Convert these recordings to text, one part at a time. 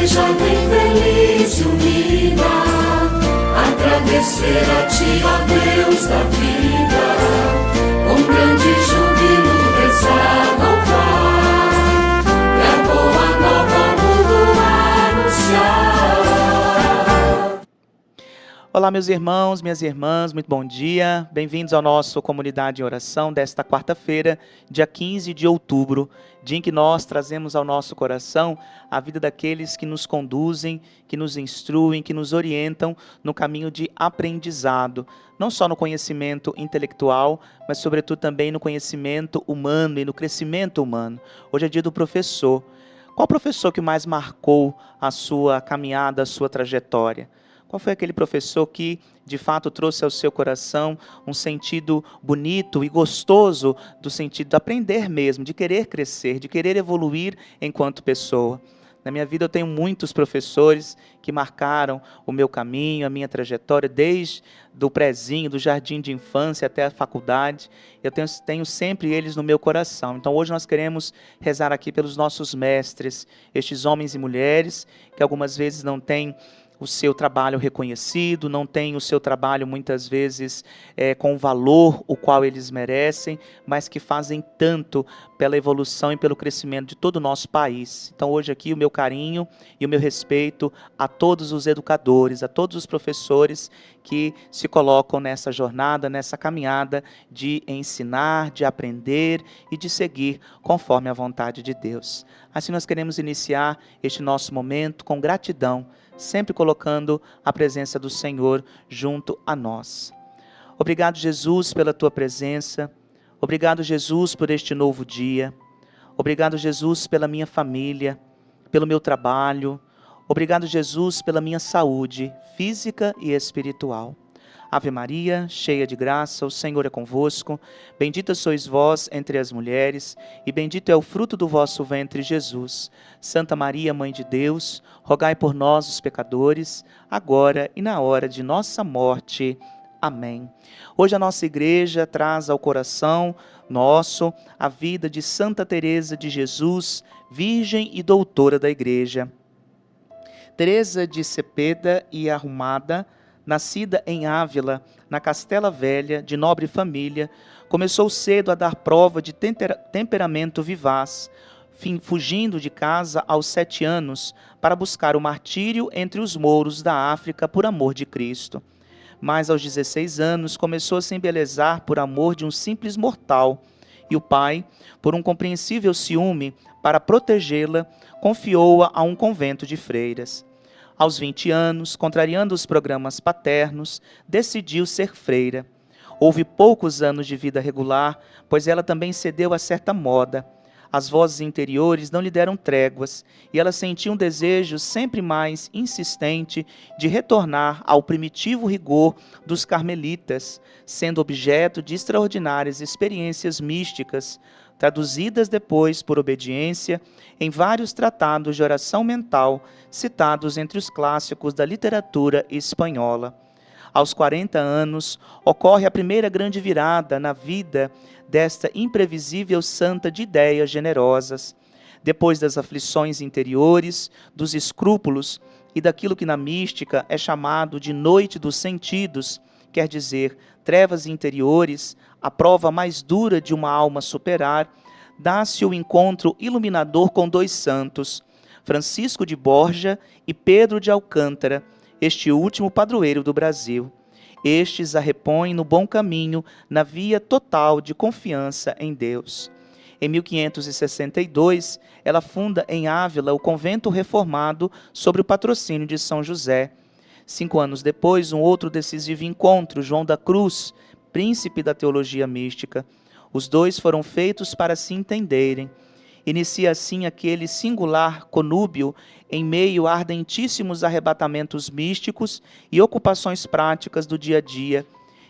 jovem feliz e unida, agradecer a ti, ó Deus da vida, com grande júbilo rezar, louvar, e a boa nova ao mundo anunciar. Olá, meus irmãos, minhas irmãs, muito bom dia. Bem-vindos ao nosso Comunidade em Oração desta quarta-feira, dia 15 de outubro, dia em que nós trazemos ao nosso coração a vida daqueles que nos conduzem, que nos instruem, que nos orientam no caminho de aprendizado, não só no conhecimento intelectual, mas sobretudo também no conhecimento humano e no crescimento humano. Hoje é dia do professor. Qual professor que mais marcou a sua caminhada, a sua trajetória? Qual foi aquele professor que, de fato, trouxe ao seu coração um sentido bonito e gostoso do sentido de aprender mesmo, de querer crescer, de querer evoluir enquanto pessoa? Na minha vida eu tenho muitos professores que marcaram o meu caminho, a minha trajetória, desde do prezinho, do jardim de infância até a faculdade. Eu tenho sempre eles no meu coração. Então hoje nós queremos rezar aqui pelos nossos mestres, estes homens e mulheres que algumas vezes não têm o seu trabalho reconhecido, não tem o seu trabalho muitas vezes com o valor o qual eles merecem, mas que fazem tanto pela evolução e pelo crescimento de todo o nosso país. Então hoje aqui o meu carinho e o meu respeito a todos os educadores, a todos os professores que se colocam nessa jornada, nessa caminhada de ensinar, de aprender e de seguir conforme a vontade de Deus. Assim nós queremos iniciar este nosso momento com gratidão, sempre colocando a presença do Senhor junto a nós. Obrigado, Jesus, pela tua presença. Obrigado, Jesus, por este novo dia. Obrigado, Jesus, pela minha família, pelo meu trabalho. Obrigado, Jesus, pela minha saúde física e espiritual. Ave Maria, cheia de graça, o Senhor é convosco. Bendita sois vós entre as mulheres, e bendito é o fruto do vosso ventre, Jesus. Santa Maria, Mãe de Deus, rogai por nós, os pecadores, agora e na hora de nossa morte. Amém. Hoje a nossa igreja traz ao coração nosso a vida de Santa Teresa de Jesus, virgem e doutora da igreja. Teresa de Cepeda e Arrumada, nascida em Ávila, na Castela Velha, de nobre família, começou cedo a dar prova de temperamento vivaz, fugindo de casa aos 7 anos para buscar o martírio entre os mouros da África por amor de Cristo. Mas aos 16 anos começou a se embelezar por amor de um simples mortal, e o pai, por um compreensível ciúme, para protegê-la, confiou-a a um convento de freiras. Aos 20 anos, contrariando os programas paternos, decidiu ser freira. Houve poucos anos de vida regular, pois ela também cedeu a certa moda. As vozes interiores não lhe deram tréguas, e ela sentia um desejo sempre mais insistente de retornar ao primitivo rigor dos carmelitas, sendo objeto de extraordinárias experiências místicas, traduzidas depois, por obediência, em vários tratados de oração mental, citados entre os clássicos da literatura espanhola. Aos 40 anos, ocorre a primeira grande virada na vida desta imprevisível santa de ideias generosas. Depois das aflições interiores, dos escrúpulos e daquilo que na mística é chamado de noite dos sentidos, quer dizer, trevas interiores, a prova mais dura de uma alma superar, dá-se o encontro iluminador com 2 santos, Francisco de Borja e Pedro de Alcântara, este último padroeiro do Brasil. Estes a repõem no bom caminho, na via total de confiança em Deus. Em 1562, ela funda em Ávila o convento reformado sob o patrocínio de São José. 5 anos depois, um outro decisivo encontro, João da Cruz, príncipe da teologia mística. Os 2 foram feitos para se entenderem. Inicia assim aquele singular conúbio em meio a ardentíssimos arrebatamentos místicos e ocupações práticas do dia a dia,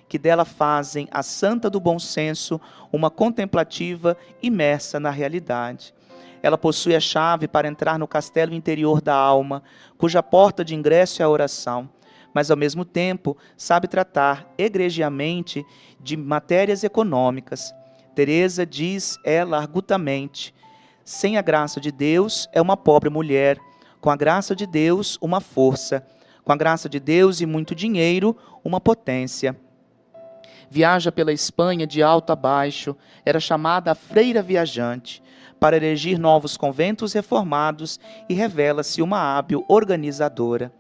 que dela fazem a santa do bom senso uma contemplativa imersa na realidade. Ela possui a chave para entrar no castelo interior da alma, cuja porta de ingresso é a oração, mas ao mesmo tempo sabe tratar egregiamente de matérias econômicas. Teresa diz ela argutamente: sem a graça de Deus é uma pobre mulher, Com a graça de Deus, uma força. Com a graça de Deus e muito dinheiro, uma potência. Viaja pela Espanha de alto a baixo, era chamada a freira viajante, para erigir novos conventos reformados e revela-se uma hábil organizadora.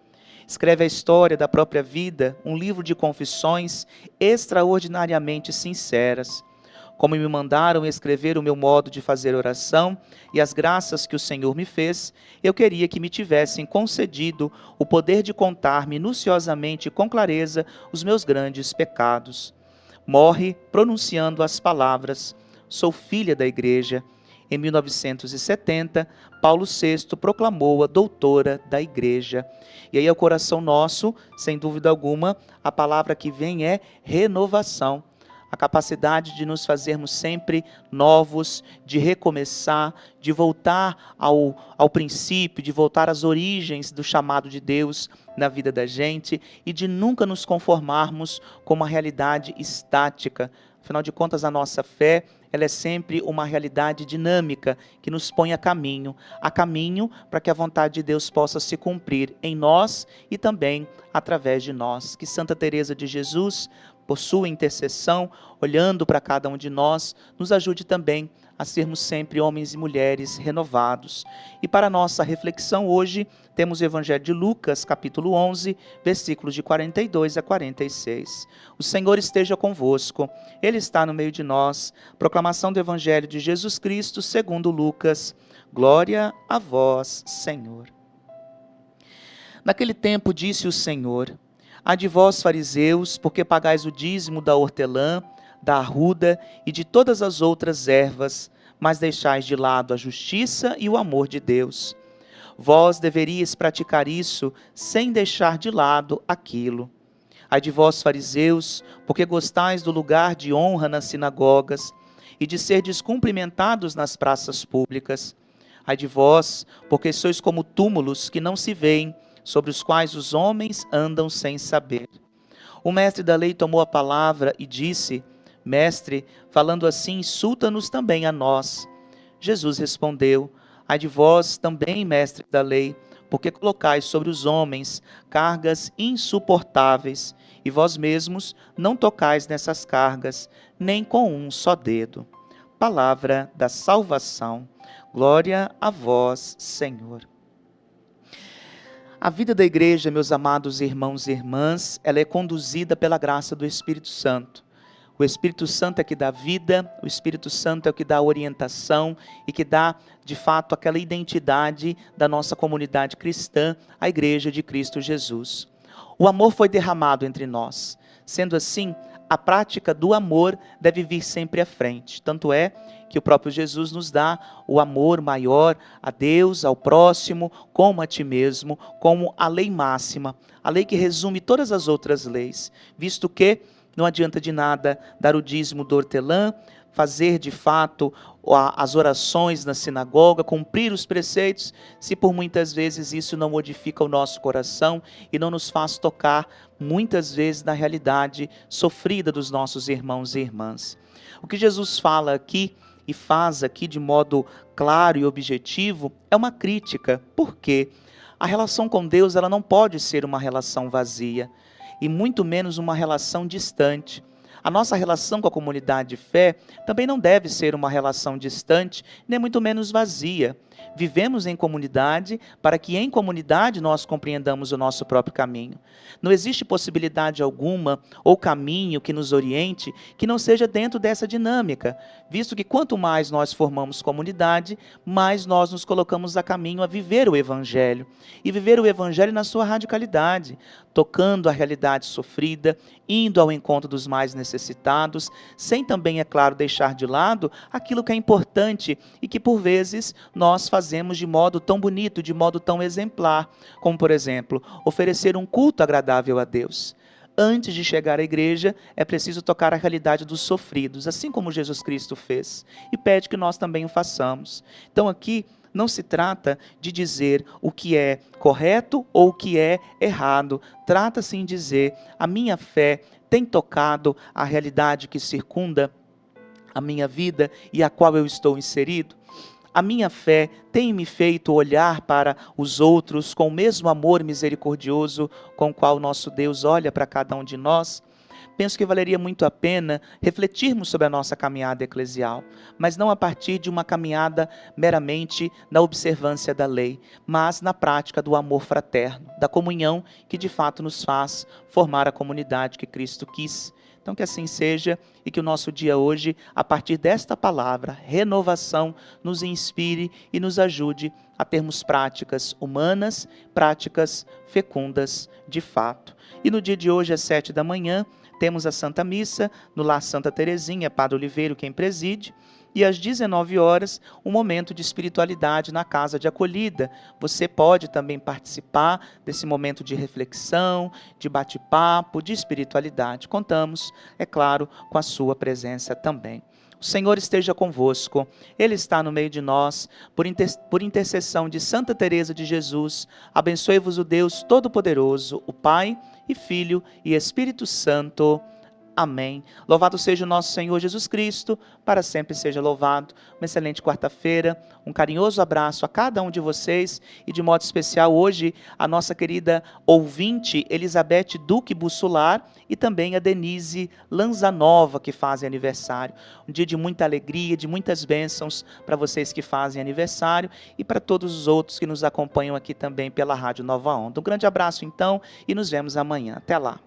Escreve a história da própria vida, um livro de confissões extraordinariamente sinceras. Como me mandaram escrever o meu modo de fazer oração e as graças que o Senhor me fez, eu queria que me tivessem concedido o poder de contar minuciosamente e com clareza os meus grandes pecados. Morre pronunciando as palavras: sou filha da Igreja. Em 1970, Paulo VI proclamou-a doutora da Igreja. E aí, ao coração nosso, sem dúvida alguma, a palavra que vem é renovação. A capacidade de nos fazermos sempre novos, de recomeçar, de voltar ao princípio, de voltar às origens do chamado de Deus na vida da gente e de nunca nos conformarmos com uma realidade estática. Afinal de contas, a nossa fé, ela é sempre uma realidade dinâmica que nos põe a caminho para que a vontade de Deus possa se cumprir em nós e também através de nós. Que Santa Teresa de Jesus, por sua intercessão, olhando para cada um de nós, nos ajude também a sermos sempre homens e mulheres renovados. E para a nossa reflexão hoje, temos o Evangelho de Lucas, capítulo 11, versículos de 42 a 46. O Senhor esteja convosco, Ele está no meio de nós. Proclamação do Evangelho de Jesus Cristo, segundo Lucas. Glória a vós, Senhor. Naquele tempo disse o Senhor: ai de vós, fariseus, porque pagais o dízimo da hortelã, da arruda e de todas as outras ervas, mas deixais de lado a justiça e o amor de Deus. Vós deveríeis praticar isso sem deixar de lado aquilo. Ai de vós, fariseus, porque gostais do lugar de honra nas sinagogas e de ser descumprimentados nas praças públicas. Ai de vós, porque sois como túmulos que não se veem, sobre os quais os homens andam sem saber. O mestre da lei tomou a palavra e disse: Mestre, falando assim, insulta-nos também a nós. Jesus respondeu: ai de vós também, mestre da lei, porque colocais sobre os homens cargas insuportáveis, e vós mesmos não tocais nessas cargas, nem com um só dedo. Palavra da salvação. Glória a vós, Senhor. A vida da igreja, meus amados irmãos e irmãs, ela é conduzida pela graça do Espírito Santo. O Espírito Santo é que dá vida, o Espírito Santo é o que dá orientação e que dá, de fato, aquela identidade da nossa comunidade cristã, a Igreja de Cristo Jesus. O amor foi derramado entre nós. Sendo assim, a prática do amor deve vir sempre à frente. Tanto é que o próprio Jesus nos dá o amor maior a Deus, ao próximo, como a ti mesmo, como a lei máxima, a lei que resume todas as outras leis, visto que não adianta de nada dar o dízimo do hortelã, fazer de fato as orações na sinagoga, cumprir os preceitos, se por muitas vezes isso não modifica o nosso coração e não nos faz tocar muitas vezes na realidade sofrida dos nossos irmãos e irmãs. O que Jesus fala aqui e faz aqui de modo claro e objetivo é uma crítica. Por quê? A relação com Deus, ela não pode ser uma relação vazia e muito menos uma relação distante. A nossa relação com a comunidade de fé também não deve ser uma relação distante, nem muito menos vazia. Vivemos em comunidade para que em comunidade nós compreendamos o nosso próprio caminho. Não existe possibilidade alguma ou caminho que nos oriente que não seja dentro dessa dinâmica, visto que quanto mais nós formamos comunidade, mais nós nos colocamos a caminho a viver o Evangelho. E viver o Evangelho na sua radicalidade, tocando a realidade sofrida, indo ao encontro dos mais necessitados, sem também, é claro, deixar de lado aquilo que é importante e que por vezes nós fazemos de modo tão bonito, de modo tão exemplar, como por exemplo, oferecer um culto agradável a Deus. Antes de chegar à igreja, é preciso tocar a realidade dos sofridos, assim como Jesus Cristo fez, e pede que nós também o façamos. Então aqui não se trata de dizer o que é correto ou o que é errado, trata-se em dizer: a minha fé tem tocado a realidade que circunda a minha vida e a qual eu estou inserido. A minha fé tem me feito olhar para os outros com o mesmo amor misericordioso com o qual nosso Deus olha para cada um de nós? Penso que valeria muito a pena refletirmos sobre a nossa caminhada eclesial, mas não a partir de uma caminhada meramente na observância da lei, mas na prática do amor fraterno, da comunhão que de fato nos faz formar a comunidade que Cristo quis. Então que assim seja e que o nosso dia hoje, a partir desta palavra, renovação, nos inspire e nos ajude a termos práticas humanas, práticas fecundas de fato. E no dia de hoje, às 7 da manhã, temos a Santa Missa no Lar Santa Terezinha, Padre Oliveiro quem preside, e às 19 horas, um momento de espiritualidade na casa de acolhida. Você pode também participar desse momento de reflexão, de bate-papo, de espiritualidade. Contamos, é claro, com a sua presença também. O Senhor esteja convosco, Ele está no meio de nós, por intercessão de Santa Teresa de Jesus, abençoe-vos o Deus Todo-Poderoso, o Pai e Filho e Espírito Santo. Amém. Louvado seja o nosso Senhor Jesus Cristo, para sempre seja louvado. Uma excelente quarta-feira, um carinhoso abraço a cada um de vocês e de modo especial hoje a nossa querida ouvinte Elizabeth Duque Bussular e também a Denise Lanzanova que fazem aniversário. Um dia de muita alegria, de muitas bênçãos para vocês que fazem aniversário e para todos os outros que nos acompanham aqui também pela Rádio Nova Onda. Um grande abraço então e nos vemos amanhã. Até lá.